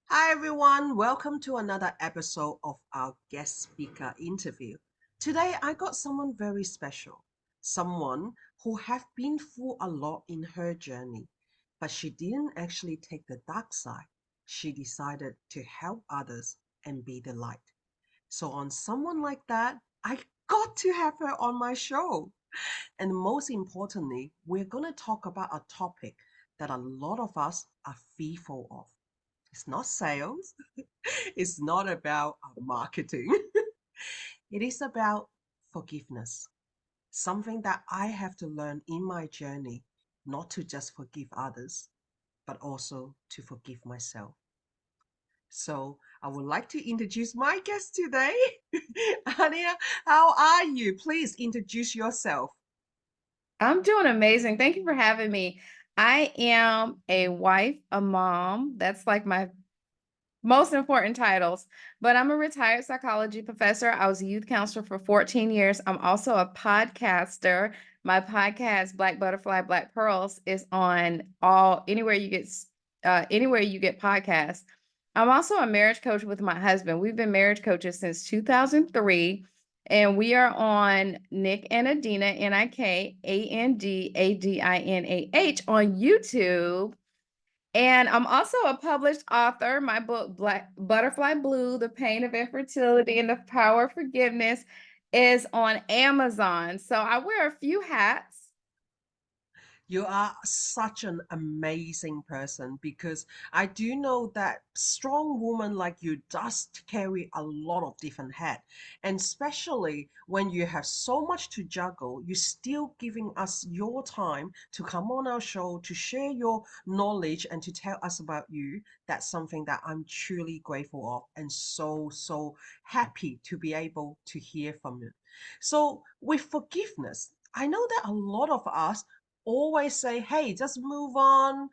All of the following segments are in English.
Hi, everyone. Welcome to another episode of our guest speaker interview. Today, I got someone very special, someone who have been through a lot in her journey, but she didn't actually take the dark side. She decided to help others and be the light. So, on someone like that, I got to have her on my show. And most importantly, we're going to talk about a topic that a lot of us are fearful of. It's not sales. It's not about marketing. It is about forgiveness. Something that I have to learn in my journey, not to just forgive others, but also to forgive myself. So I would like to introduce my guest today. Ania, how are you? Please introduce yourself. I'm doing amazing. Thank you for having me. I am a wife, a mom. That's like my most important titles, but I'm a retired psychology professor. I was a youth counselor for 14 years. I'm also a podcaster. My podcast, Black Butterfly, Black Pearls, is on all anywhere you get podcasts. I'm also a marriage coach with my husband. We've been marriage coaches since 2003, and we are on Nick and Adinah, NIKANDADINAH on YouTube. And I'm also a published author. My book, Black Butterfly Blue, The Pain of Infertility and the Power of Forgiveness, is on Amazon. So I wear a few hats. You are such an amazing person because I do know that strong woman like you does carry a lot of different hats. And especially when you have so much to juggle, you're still giving us your time to come on our show to share your knowledge and to tell us about you. That's something that I'm truly grateful of and so happy to be able to hear from you. So with forgiveness, I know that a lot of us always say, hey, just move on,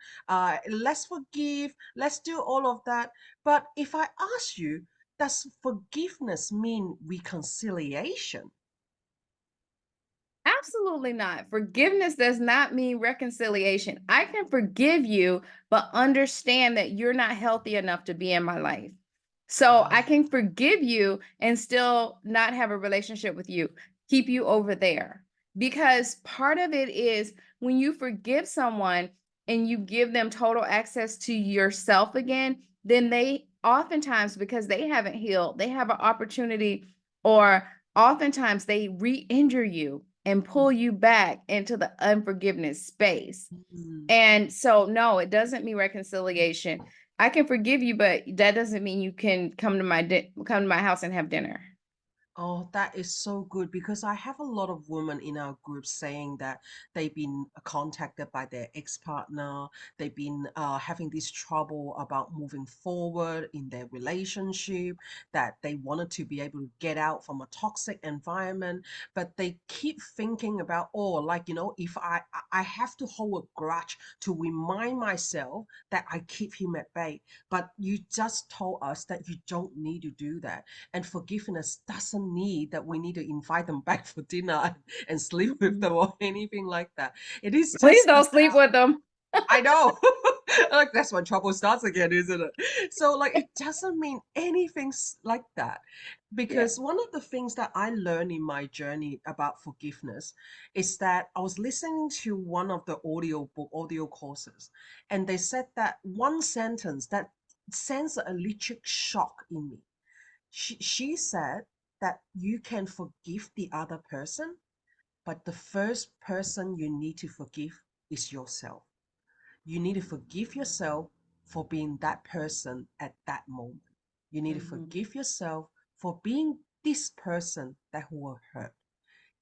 let's forgive, let's do all of that. But if I ask you, does forgiveness mean reconciliation? Absolutely not. Forgiveness does not mean reconciliation. I can forgive you, but understand that you're not healthy enough to be in my life. So I Ah, can forgive you and still not have a relationship with you, keep you over there. Because part of it is when you forgive someone and you give them total access to yourself again, then they oftentimes, because they haven't healed, they have an opportunity, or oftentimes they re-injure you and pull you back into the unforgiveness space. mm. And so, no, it doesn't mean reconciliation. I can forgive you, but that doesn't mean you can come to my house and have dinner. Oh, that is so good because I have a lot of women in our group saying that they've been contacted by their ex-partner. They've been having this trouble about moving forward in their relationship, that they wanted to be able to get out from a toxic environment, but they keep thinking about, oh, like, if I have to hold a grudge to remind myself that I keep him at bay. But you just told us that you don't need to do that, and forgiveness doesn't need that we need to invite them back for dinner and sleep with them or anything like that. It is Please just don't sleep about, with them. I know. Like that's when trouble starts again, isn't it? So like it doesn't mean anything like that. Yeah. Because one of the things that I learned in my journey about forgiveness is that I was listening to one of the audio courses, and they said that one sentence that sends an electric shock in me. She said that you can forgive the other person, but the first person you need to forgive is yourself. You need to forgive yourself for being that person at that moment. You need to Mhm. forgive yourself for being this person that who were hurt.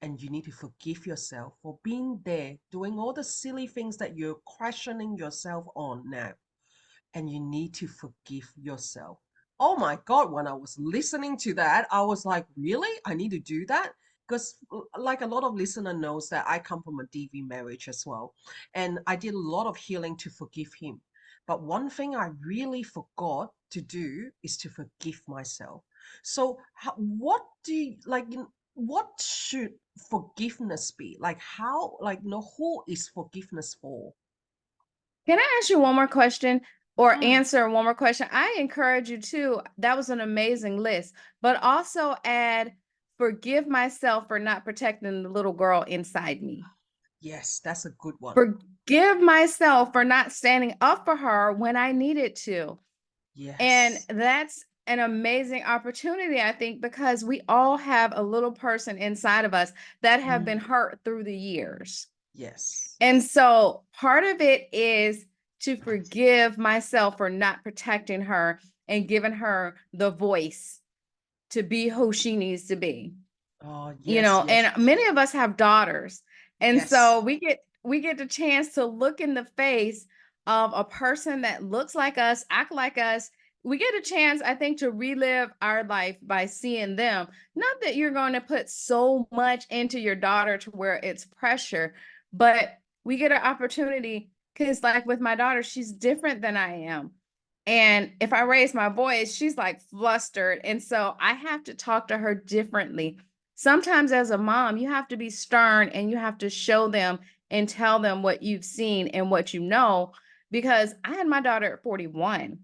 And you need to forgive yourself for being there, doing all the silly things that you're questioning yourself on now, and you need to forgive yourself. Oh my God, when I was listening to that, I was like, really? I need to do that? Because like a lot of listener knows that I come from a DV marriage as well. And I did a lot of healing to forgive him. But one thing I really forgot to do is to forgive myself. So what do you like, what should forgiveness be? Like how, like, who is forgiveness for? Can I ask you one more question? or Mm. answer one more question, I encourage you to, that was an amazing list, but also add, forgive myself for not protecting the little girl inside me. Yes, that's a good one. Forgive myself for not standing up for her when I needed to. And Yes. that's an amazing opportunity, I think, because we all have a little person inside of us that have been Mm. hurt through the years. Yes. And so part of it is to forgive myself for not protecting her and giving her the voice to be who she needs to be. Oh, You yes, know, yes, and many of us have daughters. And yes. so we get the chance to look in the face of a person that looks like us, act like us. We get a chance, I think, to relive our life by seeing them. Not that you're going to put so much into your daughter to where it's pressure, but we get an opportunity because, like with my daughter, she's different than I am. And if I raise my voice, she's like flustered. And so I have to talk to her differently. Sometimes, as a mom, you have to be stern and you have to show them and tell them what you've seen and what you know. Because I had my daughter at 41.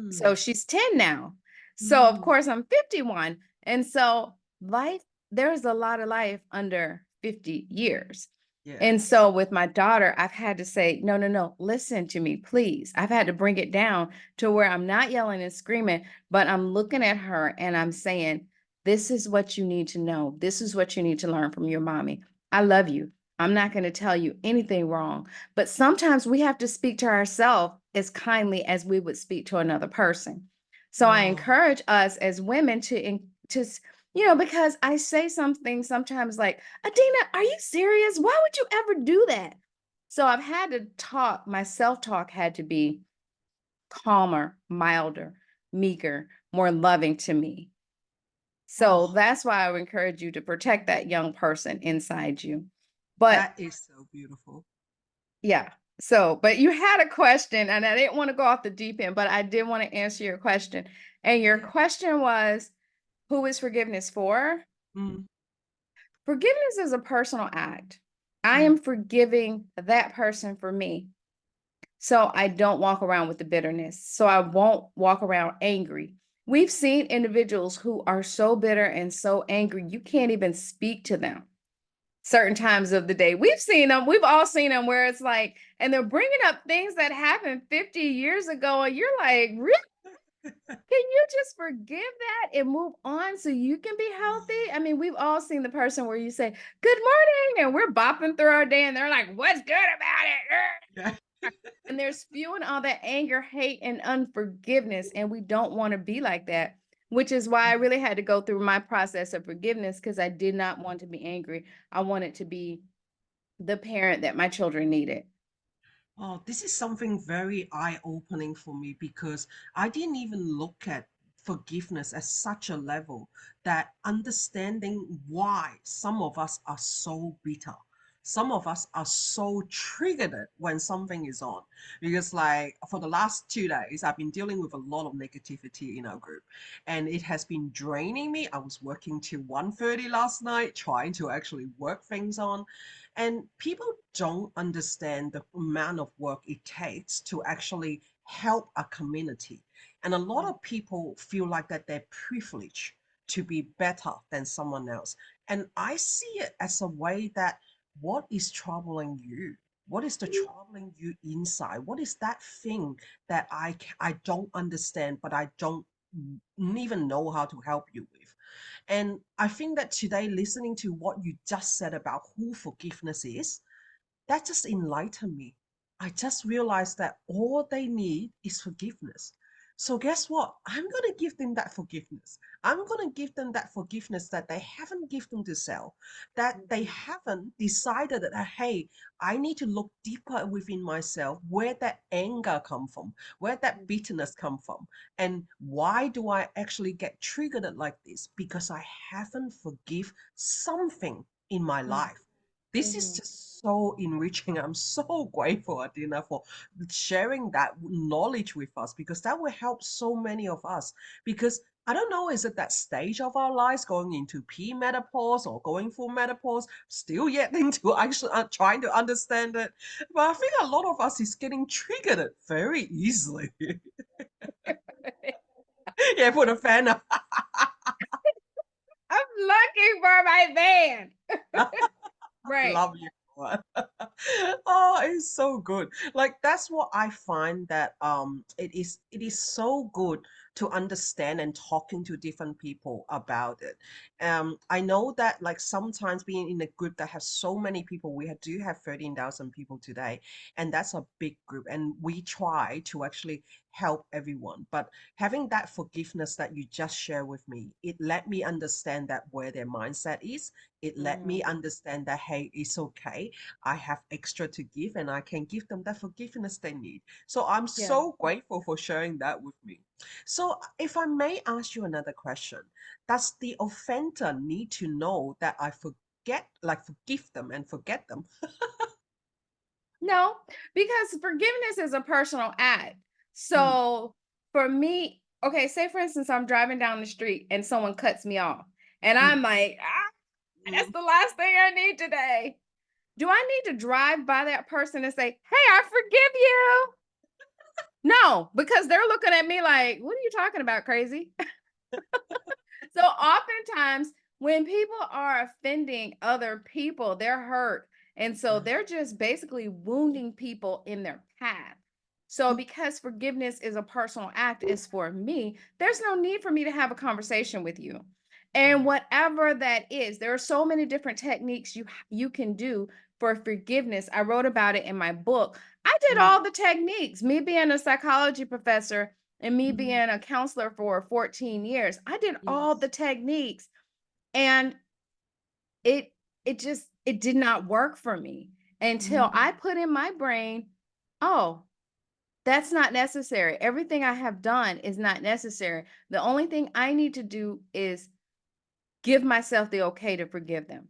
So Mm. she's 10 now. So of Mm. course I'm 51. And so life, there's a lot of life under 50 years. And Yes. so with my daughter, I've had to say, no, no, no, listen to me, please. I've had to bring it down to where I'm not yelling and screaming, but I'm looking at her and I'm saying, this is what you need to know. This is what you need to learn from your mommy. I love you. I'm not going to tell you anything wrong. But sometimes we have to speak to ourselves as kindly as we would speak to another person. So I Oh, encourage us as women to because I say something sometimes like, Adinah, are you serious? Why would you ever do that? So I've had to talk, my self-talk had to be calmer, milder, meeker, more loving to me. So oh, that's why I would encourage you to protect that young person inside you. But that is so beautiful. yeah. So, but you had a question, and I didn't want to go off the deep end, but I did want to answer your question. And your Yeah. question was, who is forgiveness for? Mm. Forgiveness is a personal act. I Mm. am forgiving that person for me. So I don't walk around with the bitterness. So I won't walk around angry. We've seen individuals who are so bitter and so angry, you can't even speak to them certain times of the day. We've seen them, we've all seen them where it's like, and they're bringing up things that happened 50 years ago. And you're like, really? Can you just forgive that and move on so you can be healthy? I mean, we've all seen the person where you say, good morning, and we're bopping through our day, and they're like, what's good about it? Yeah. And they're spewing all that anger, hate, and unforgiveness. And we don't want to be like that, which is why I really had to go through my process of forgiveness because I did not want to be angry. I wanted to be the parent that my children needed. Oh, this is something very eye-opening for me because I didn't even look at forgiveness as such a level that understanding why some of us are so bitter. Some of us are so triggered when something is on. Because like for the last 2 days, I've been dealing with a lot of negativity in our group. And it has been draining me. I was working till 1:30 last night, trying to actually work things on. And people don't understand the amount of work it takes to actually help a community. And a lot of people feel like that they're privileged to be better than someone else. And I see it as a way that what is troubling you? What is the troubling you inside? What is that thing that I don't understand, but I don't even know how to help you with? And I think that today, listening to what you just said about who forgiveness is, that just enlightened me. I just realized that all they need is forgiveness. So guess what? I'm going to give them that forgiveness. I'm going to give them that forgiveness that they haven't given to self, that they haven't decided that, hey, I need to look deeper within myself where that anger come from, where that bitterness come from. And why do I actually get triggered like this? Because I haven't forgive something in my life. This is Mhm. just so enriching. I'm so grateful, Adina, for sharing that knowledge with us because that will help so many of us. Because I don't know, is it that stage of our lives going into menopause or going through menopause, still yet into actually trying to understand it. But I think a lot of us is getting triggered it very easily. Yeah, put a fan up. I'm looking for my van. Right. Love you for it. Oh, it's so good. Like that's what I find that it is so good to understand and talking to different people about it. I know that like sometimes being in a group that has so many people, do have 13,000 people today, and that's a big group, and we try to actually help everyone. But having that forgiveness that you just share with me, it let me understand that where their mindset is. It let me Mhm. understand that, hey, it's okay. I have extra to give and I can give them that forgiveness they need. So I'm Yeah. so grateful for sharing that with me. So, if I may ask you another question, does the offender need to know that I forgive them and forget them? No, because forgiveness is a personal act. Mm, So for me, okay, say for instance, I'm driving down the street and someone cuts me off, and mm, I'm like, that's mm. the last thing I need today. Do I need to drive by that person and say, hey, I forgive you? No, because they're looking at me like, what are you talking about, crazy? So oftentimes when people are offending other people, they're hurt. And so they're just basically wounding people in their path. So because forgiveness is a personal act, is for me, there's no need for me to have a conversation with you. And whatever that is, there are so many different techniques you can do for forgiveness. I wrote about it in my book. I did Mm, all the techniques. Me being a psychology professor, and me mm, being a counselor for 14 years, I did all yes. the techniques, and it it did not work for me until I Mm, put in my brain, oh, that's not necessary. Everything I have done is not necessary. The only thing I need to do is give myself the okay to forgive them.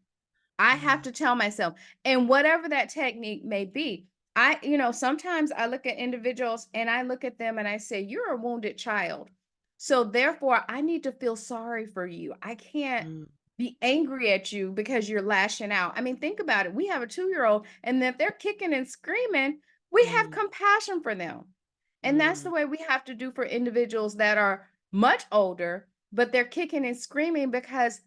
I have mm, to tell myself, and whatever that technique may be, sometimes I look at individuals and I look at them and I say, you're a wounded child. So therefore, I need to feel sorry for you. I can't mm, be angry at you because you're lashing out. I mean, think about it. We have a 2-year-old, and if they're kicking and screaming, we have mm, compassion for them. And that's the mm, way we have to do for individuals that are much older, but they're kicking and screaming because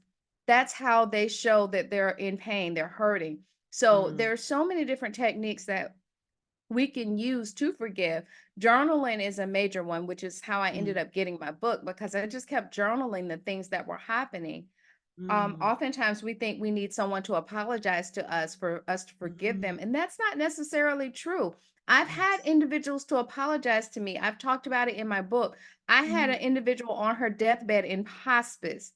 that's how they show that they're in pain, they're hurting. So mm, there are so many different techniques that we can use to forgive. Journaling is a major one, which is how I ended mm, up getting my book, because I just kept journaling the things that were happening. mm. Oftentimes we think we need someone to apologize to us for us to forgive them, Mm, and that's not necessarily true. I've had yes. individuals to apologize to me. I've talked about it in my book. I had Mm, an individual on her deathbed in hospice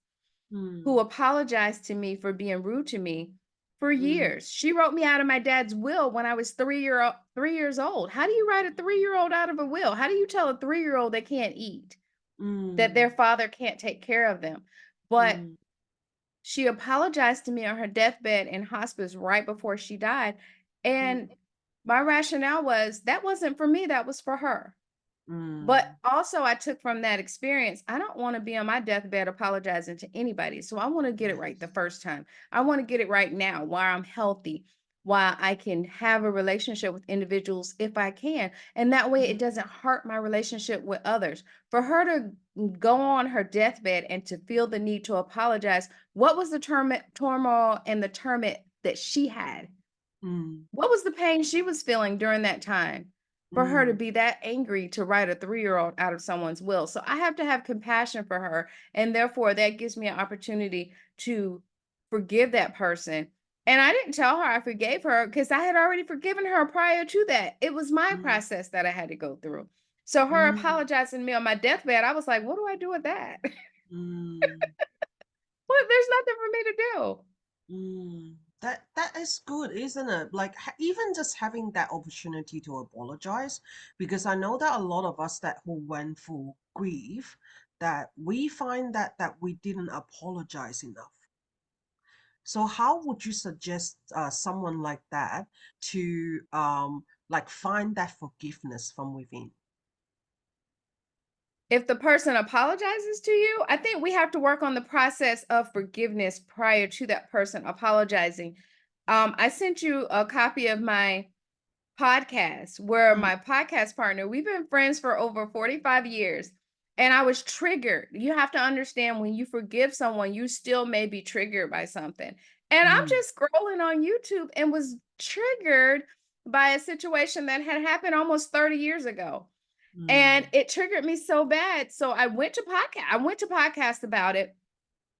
who mm, apologized to me for being rude to me for mm, years. She wrote me out of my dad's will when I was 3 years old. How do you write a 3-year-old out of a will? How do you tell a 3-year-old they can't eat, that their mm, father can't take care of them? But mm, she apologized to me on her deathbed in hospice right before she died. mm, And my rationale was that wasn't for me, that was for her. But mm. also I took from that experience, I don't wanna be on my deathbed apologizing to anybody, so I wanna get it right the Yes. first time. I wanna get it right now while I'm healthy, while I can have a relationship with individuals if I can, and that way it Mm, doesn't hurt my relationship with others. For her to go on her deathbed and to feel the need to apologize, what was the turmoil and the torment that she had? mm, What was the pain she was feeling during that time for her to mm. be that angry to write a 3-year-old out of someone's will? So I have to have compassion for her. And therefore, that gives me an opportunity to forgive that person. And I didn't tell her I forgave her because I had already forgiven her prior to that. It was my Mm, process that I had to go through. So her mm, apologizing to me on my deathbed, I was like, what do I do with that? mm, What? There's nothing for me to do. mm. That is good, isn't it? Like even just having that opportunity to apologize, because I know that a lot of us that who went through grief, that we find that we didn't apologize enough. So how would you suggest someone like that to like find that forgiveness from within? If the person apologizes to you, I think we have to work on the process of forgiveness prior to that person apologizing. I sent you a copy of my podcast where Mm, my podcast partner, we've been friends for over 45 years, and I was triggered. You have to understand when you forgive someone, you still may be triggered by something. And I'm mm, just scrolling on YouTube and was triggered by a situation that had happened almost 30 years ago. And mm, it triggered me so bad. So I went to podcast about it.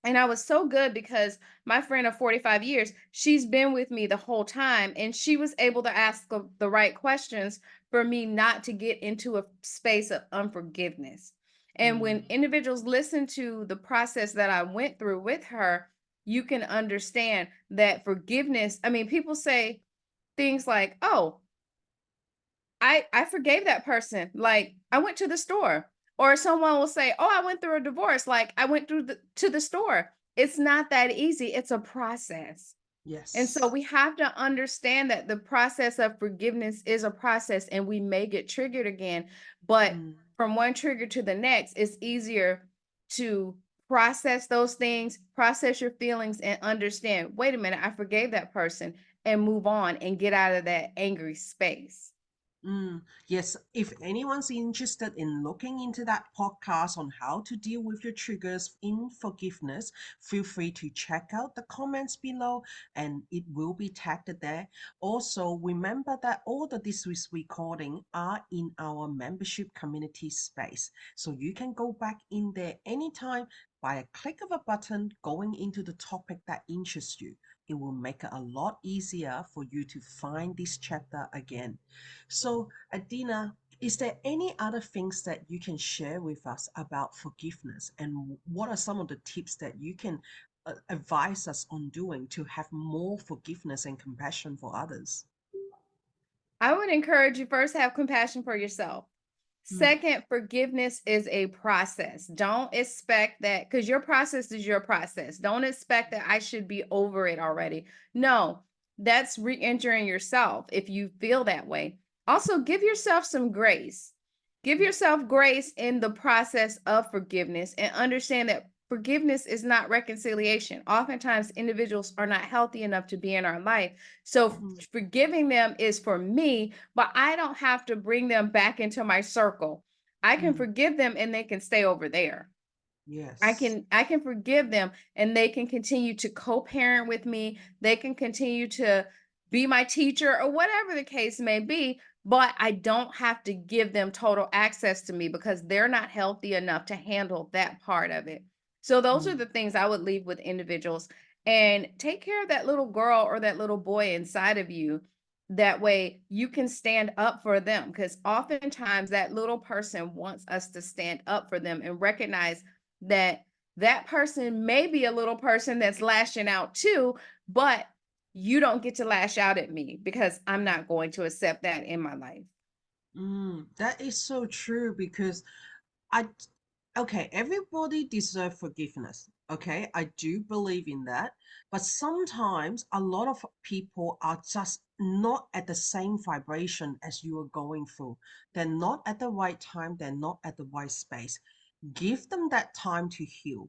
And I was so good because my friend of 45 years, she's been with me the whole time and she was able to ask the right questions for me not to get into a space of unforgiveness. And when mm, individuals listen to the process that I went through with her, you can understand that forgiveness. I mean, people say things like, "Oh, I forgave that person. Like, I went to the store." Or someone will say, "Oh, I went through a divorce. Like, I went through the to the store." It's not that easy. It's a process. And so yes. we have to understand that the process of forgiveness is a process and we may get triggered again, but Mm, from one trigger to the next, it's easier to process those things, process your feelings and understand, wait a minute, I forgave that person and move on and get out of that angry space. yes, if anyone's interested in looking into that podcast on how to deal with your triggers in forgiveness, feel free to check out the comments below and it will be tagged there. Also, remember that all the this week's recording are in our membership community space. So you can go back in there anytime by a click of a button going into the topic that interests you. It will make it a lot easier for you to find this chapter again. So, Adina, is there any other things that you can share with us about forgiveness? And what are some of the tips that you can advise us on doing to have more forgiveness and compassion for others? I would encourage you first have compassion for yourself. Mm, Second, forgiveness is a process. Don't expect that because your process is your process. Don't expect that I should be over it already. No, that's re entering yourself if you feel that way. Also, give yourself some grace. Give yourself grace in the process of forgiveness and understand that forgiveness is not reconciliation. Oftentimes, individuals are not healthy enough to be in our life. So, mm, forgiving them is for me, but I don't have to bring them back into my circle. I can mm, forgive them and they can stay over there. yes. I can forgive them and they can continue to co-parent with me. They can continue to be my teacher or whatever the case may be, but I don't have to give them total access to me because they're not healthy enough to handle that part of it. So those are Mm, the things I would leave with individuals and take care of that little girl or that little boy inside of you. That way you can stand up for them because oftentimes that little person wants us to stand up for them and recognize that that person may be a little person that's lashing out too, but you don't get to lash out at me because I'm not going to accept that in my life. that is so true because I, okay, everybody deserves forgiveness. Okay, I do believe in that. But sometimes a lot of people are just not at the same vibration as you are going through. They're not at the right time, they're not at the right space. Give them that time to heal,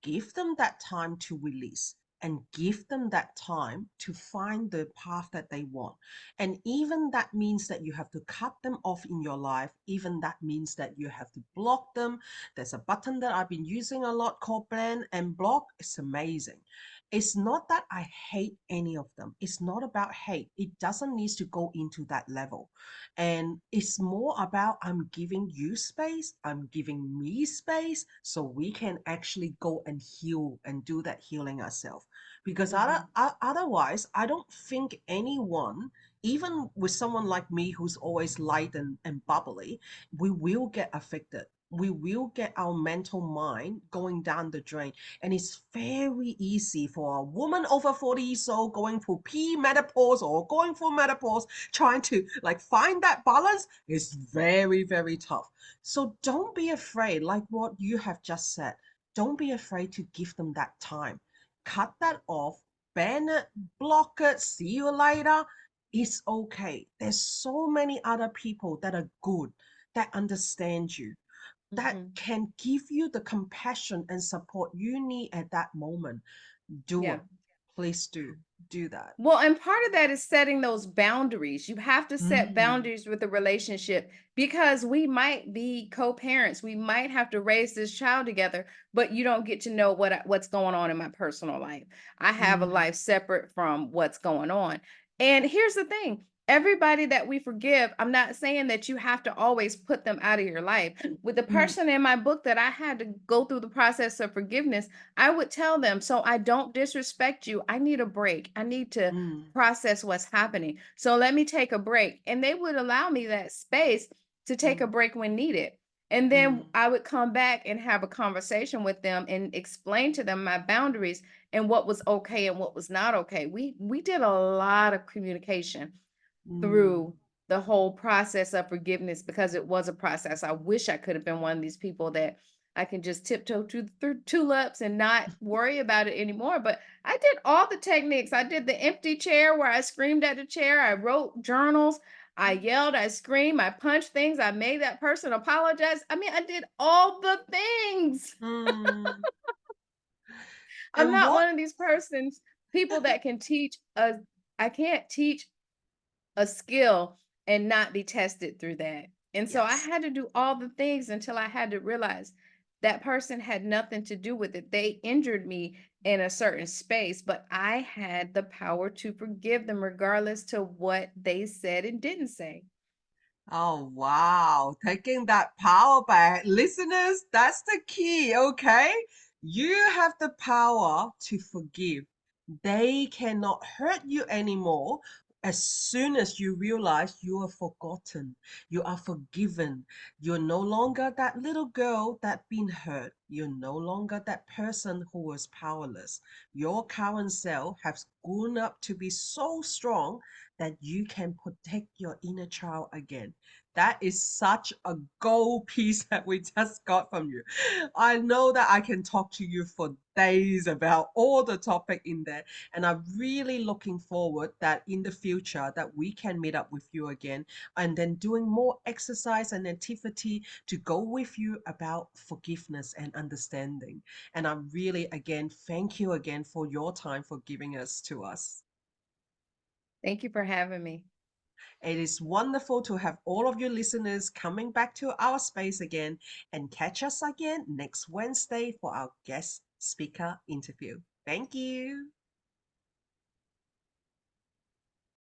give them that time to release, and give them that time to find the path that they want. And even that means that you have to cut them off in your life. Even that means that you have to block them. There's a button that I've been using a lot called ban and block. It's amazing. It's not that I hate any of them. It's not about hate. It doesn't need to go into that level. And it's more about I'm giving you space, I'm giving me space so we can actually go and heal and do that healing ourselves. Because Mhm. otherwise, I don't think anyone, even with someone like me who's always light and bubbly, we will get affected. We will get our mental mind going down the drain. And it's very easy for a woman over 40 years old going through menopause or going through menopause, trying to like find that balance is very, very tough. So don't be afraid, like what you have just said. Don't be afraid to give them that time. Cut that off, ban it, block it, see you later. It's okay. There's so many other people that are good, that understand you. that Mhm. can give you the compassion and support you need at that moment, do Yeah. it. Please do that. Well, and part of that is setting those boundaries. You have to set Mm, boundaries with the relationship because we might be co-parents. We might have to raise this child together, but you don't get to know what's going on in my personal life. I have a mm, life separate from what's going on. And here's the thing. Everybody that we forgive, I'm not saying that you have to always put them out of your life. With the mm, person in my book that I had to go through the process of forgiveness, I would tell them, so I don't disrespect you. I need a break. I need to mm, process what's happening. So let me take a break. And they would allow me that space to take a mm, break when needed. And then mm, I would come back and have a conversation with them and explain to them my boundaries and what was okay and what was not okay. We did a lot of communication mm, through the whole process of forgiveness because it was a process. I wish I could have been one of these people that I can just tiptoe through tulips and not worry about it anymore. But I did all the techniques. I did the empty chair where I screamed at the chair. I wrote journals. I yelled, I screamed, I punched things. I made that person apologize. I mean, I did all the things. mm. I'm And not what? one of these persons, people that can teach a, I can't teach a skill and not be tested through that. And so I Yes. had to do all the things until I had to realize that person had nothing to do with it. They injured me in a certain space, but I had the power to forgive them regardless to what they said and didn't say. Oh, wow. Taking that power back. Listeners, that's the key, okay? You have the power to forgive. They cannot hurt you anymore as soon as you realize you are forgotten, you are forgiven. You're no longer that little girl that been hurt. You're no longer that person who was powerless. Your current self has grown up to be so strong that you can protect your inner child again. That is such a gold piece that we just got from you. I know that I can talk to you for days about all the topic in there, and I'm really looking forward that in the future that we can meet up with you again and then doing more exercise and activity to go with you about forgiveness and understanding. And I really again thank you again for your time for giving us to us. Thank you for having me. It is wonderful to have all of you listeners coming back to our space again, and catch us again next Wednesday for our guest speaker interview. Thank you.